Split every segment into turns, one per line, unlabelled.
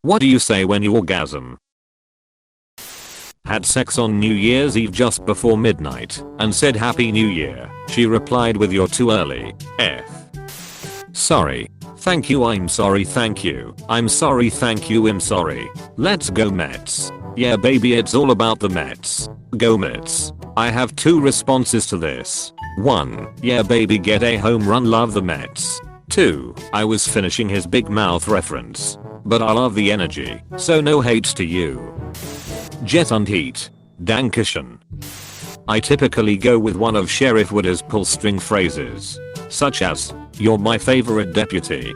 What do you say when you orgasm? Had sex on New Year's Eve just before midnight and said Happy New Year. She replied with you're too early. Sorry. Thank you. I'm sorry. Thank you. I'm sorry. Thank you. I'm sorry. Let's go Mets. Yeah baby, it's all about the Mets. Go Mets. I have two responses to this. 1. Yeah baby, get a home run, love the Mets. 2. I was finishing his big mouth reference. But I love the energy, so no hate to you. Jet und Heat. Dankeschön. I typically go with one of Sheriff Wooder's pull string phrases. Such as, you're my favorite deputy.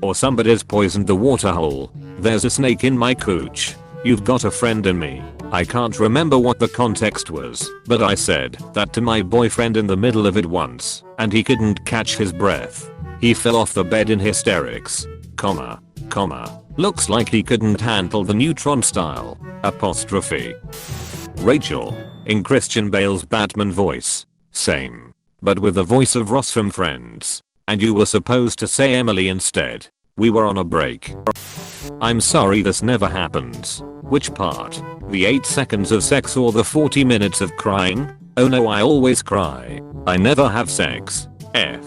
Or somebody's poisoned the water hole. There's a snake in my cooch. You've got a friend in me. I can't remember what the context was, but I said that to my boyfriend in the middle of it once, and he couldn't catch his breath. He fell off the bed in hysterics. Looks like he couldn't handle the neutron style. Apostrophe. Rachel. In Christian Bale's Batman voice. Same. But with the voice of Ross from Friends. And you were supposed to say Emily instead. We were on a break. I'm sorry this never happens. Which part? The 8 seconds of sex or the 40 minutes of crying? Oh no, I always cry. I never have sex. F.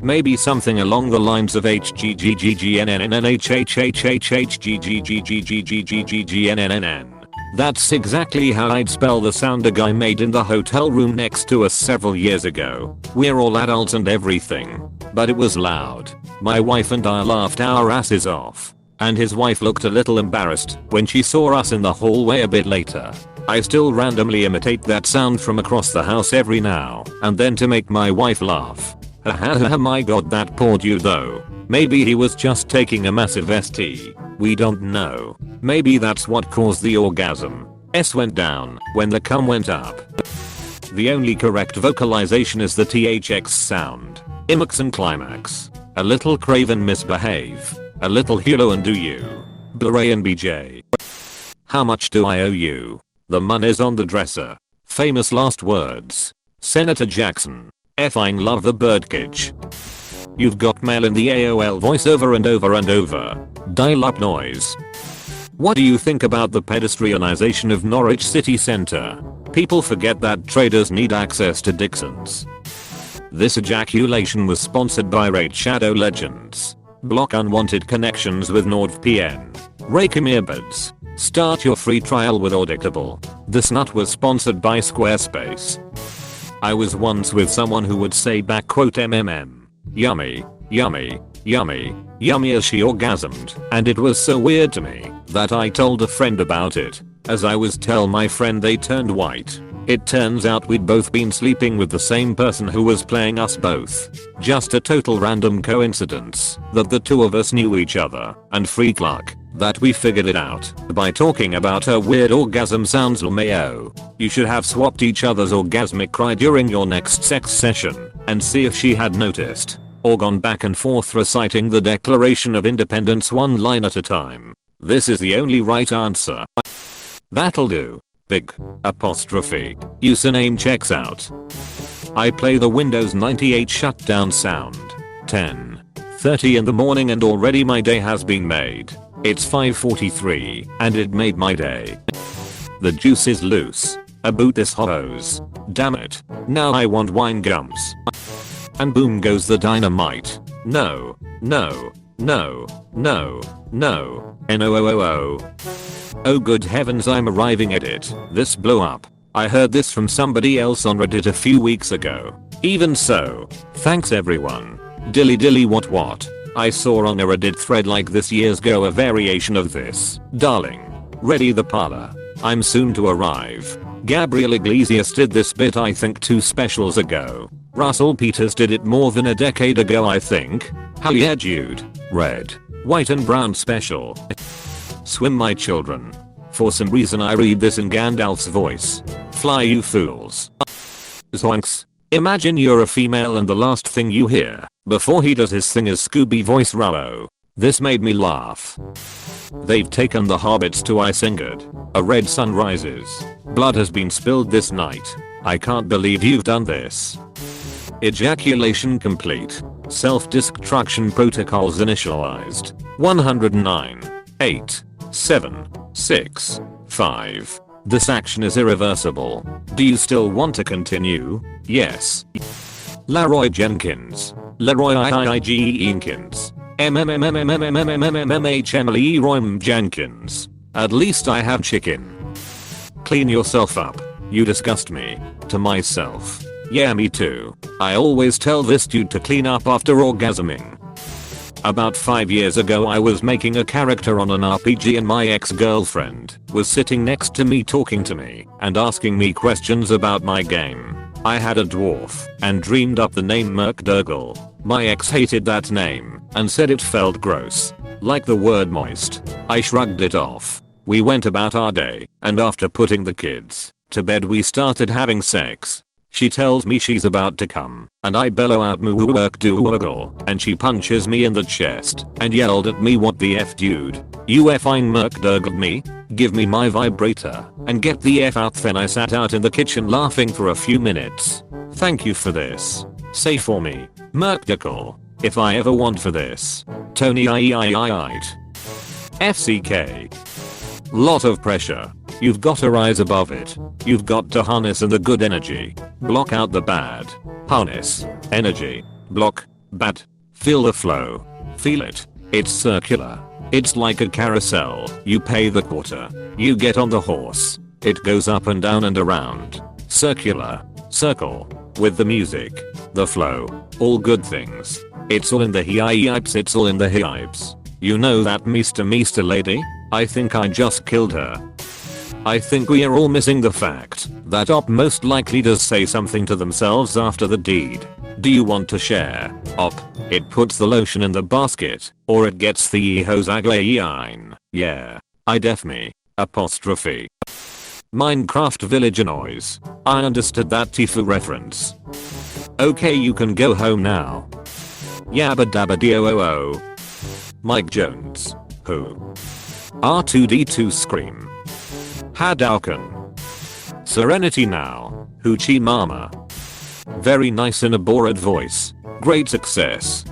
Maybe something along the lines of HGGGGNNNHHHHHGGGGGGGGNNN. That's exactly how I'd spell the sound a guy made in the hotel room next to us several years ago. We're all adults and everything. But it was loud. My wife and I laughed our asses off. And his wife looked a little embarrassed when she saw us in the hallway a bit later. I still randomly imitate that sound from across the house every now and then to make my wife laugh. Hahaha, my god, that poor dude though. Maybe he was just taking a massive ST. We don't know. Maybe that's what caused the orgasm. S went down when the cum went up. The only correct vocalization is the THX sound. Imax and climax. A little craven misbehave. A little hello and do you. Beret and BJ. How much do I owe you? The money's on the dresser. Famous last words. Senator Jackson. Fine, love the birdcage. You've got mail in the AOL voice over and over and over. Dial up noise. What do you think about the pedestrianization of Norwich city centre? People forget that traders need access to Dixons. This ejaculation was sponsored by Raid Shadow Legends. Block unwanted connections with NordVPN. Rake earbuds. Start your free trial with Audictable. This nut was sponsored by Squarespace. I was once with someone who would say MMM. Yummy, yummy, yummy, yummy as she orgasmed, and it was so weird to me that I told a friend about it. As I was tell my friend, they turned white. It turns out we'd both been sleeping with the same person who was playing us both. Just a total random coincidence that the two of us knew each other, and freak luck that we figured it out by talking about her weird orgasm sounds. LMAO. You should have swapped each other's orgasmic cry during your next sex session and see if she had noticed, or gone back and forth reciting the Declaration of Independence one line at a time. This is the only right answer. That'll do. Big apostrophe. Username checks out. I play the Windows 98 shutdown sound. 10:30 in the morning and already my day has been made. It's 5:43 and it made my day. The juice is loose. About this hose. Damn it. Now I want wine gums. And boom goes the dynamite. No. No. No. No. No. NOOOO. Oh good heavens, I'm arriving at it. This blew up. I heard this from somebody else on Reddit a few weeks ago. Even so, thanks everyone. Dilly what? I saw on a Reddit thread like this years ago a variation of this. Darling. Ready the parlor. I'm soon to arrive. Gabriel Iglesias did this bit I think 2 specials ago. Russell Peters did it more than a decade ago I think. Hell yeah Jude. Red, white and brown special. Swim my children. For some reason I read this in Gandalf's voice. Fly you fools. Zoinks. Imagine you're a female and the last thing you hear before he does his thing is Scooby voice Rollo. This made me laugh. They've taken the hobbits to Isengard. A red sun rises. Blood has been spilled this night. I can't believe you've done this. Ejaculation complete. Self-destruction protocols initialized. 109. 8, 7, 6, 5. This action is irreversible. Do you still want to continue? Yes. Leroy Jenkins. Leroy Jenkins. Emily Jenkins. At least I have chicken. Clean yourself up. You disgust me. To myself. Yeah, me too. I always tell this dude to clean up after orgasming. About 5 years ago I was making a character on an RPG and my ex-girlfriend was sitting next to me talking to me and asking me questions about my game. I had a dwarf and dreamed up the name Merkdurgle. My ex hated that name and said it felt gross. Like the word moist. I shrugged it off. We went about our day and after putting the kids to bed we started having sex. She tells me she's about to come, and I bellow out Merkdurgle, and she punches me in the chest and yelled at me, what the F dude? You effing Merkdurgled me? Give me my vibrator and get the F out. Then I sat out in the kitchen laughing for a few minutes. Thank you for this. Say for me, Merkdurgle, if I ever want for this. Tony FCK. Lot of pressure. You've got to rise above it. You've got to harness in the good energy. Block out the bad. Harness. Energy. Block. Bad. Feel the flow. Feel it. It's circular. It's like a carousel. You pay the quarter. You get on the horse. It goes up and down and around. Circular. Circle. With the music. The flow. All good things. It's all in the hypes. It's all in the hypes. You know that Mr. Lady? I think I just killed her. I think we are all missing the fact that Op most likely does say something to themselves after the deed. Do you want to share? Op, it puts the lotion in the basket, or it gets the hosagleine. Yeah. I def me. Apostrophe. Minecraft villager noise. I understood that Tifu reference. Okay, you can go home now. Yabba dabba doo. Mike Jones. Who? R2D2 scream. Hadouken. Serenity now. Hoochie mama. Very nice in a bored voice. Great success.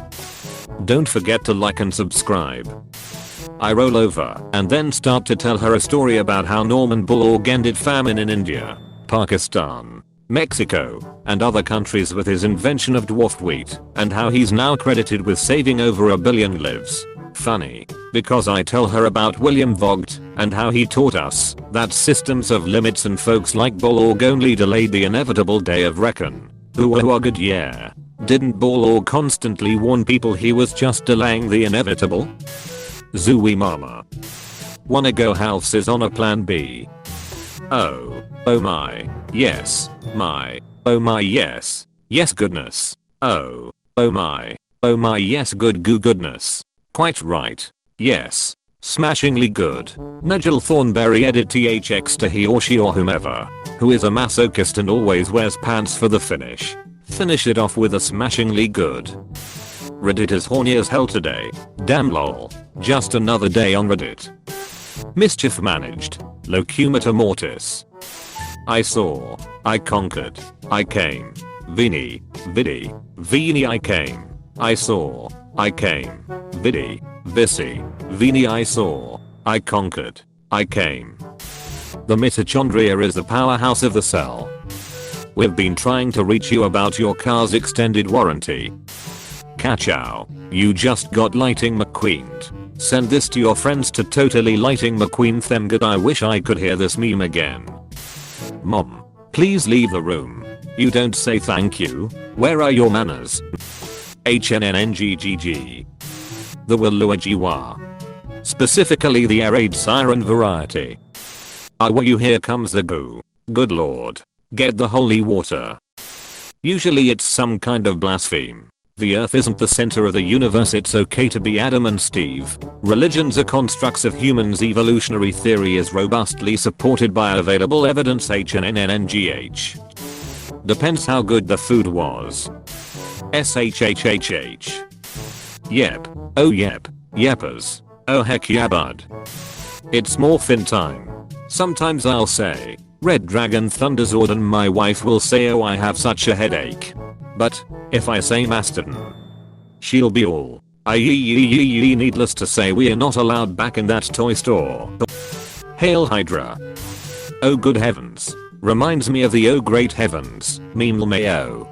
Don't forget to like and subscribe. I roll over and then start to tell her a story about how Norman Borlaug ended famine in India, Pakistan, Mexico, and other countries with his invention of dwarf wheat, and how he's now credited with saving over 1 billion lives. Funny, because I tell her about William Vogt and how he taught us that systems have limits and folks like Borlaug only delayed the inevitable day of reckon. Good yeah. Didn't Borlaug constantly warn people he was just delaying the inevitable? Zooey mama. Wanna go houses on a plan B? Oh my, yes, oh my yes, yes goodness, oh my yes goodness. Quite right. Yes. Smashingly good. Nigel Thornberry edit THX to he or she or whomever, who is a masochist and always wears pants for the finish. Finish it off with a smashingly good. Reddit is horny as hell today. Damn lol. Just another day on Reddit. Mischief managed. Locumata mortis. I saw. I conquered. I came. Vini. Vidi. Vini I came. I saw. I came. Vidi. Visi. Vini I saw. I conquered. I came. The mitochondria is the powerhouse of the cell. We've been trying to reach you about your car's extended warranty. Kachow. You just got Lighting McQueened. Send this to your friends to totally Lighting McQueen them good. I wish I could hear this meme again. Mom. Please leave the room. You don't say thank you. Where are your manners? HNNNGGG. The Waluajiwa. Specifically the air raid siren variety. You here comes the goo. Good lord. Get the holy water. Usually it's some kind of blaspheme. The earth isn't the center of the universe, it's okay to be Adam and Steve. Religions are constructs of humans. Evolutionary theory is robustly supported by available evidence. HNNNGH. Depends how good the food was. SHHHH. Yep. Oh yep. Yeppers. Oh heck yeah bud. It's morphin time. Sometimes I'll say, Red Dragon Thunderzord and my wife will say, oh I have such a headache. But, if I say Mastodon, she'll be all, Needless to say we are not allowed back in that toy store. Hail Hydra. Oh good heavens. Reminds me of the oh great heavens meme mayo.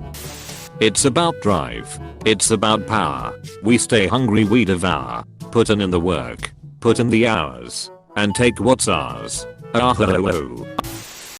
It's about drive. It's about power. We stay hungry, we devour. Put in the work. Put in the hours. And take what's ours. Ah ho ho ho.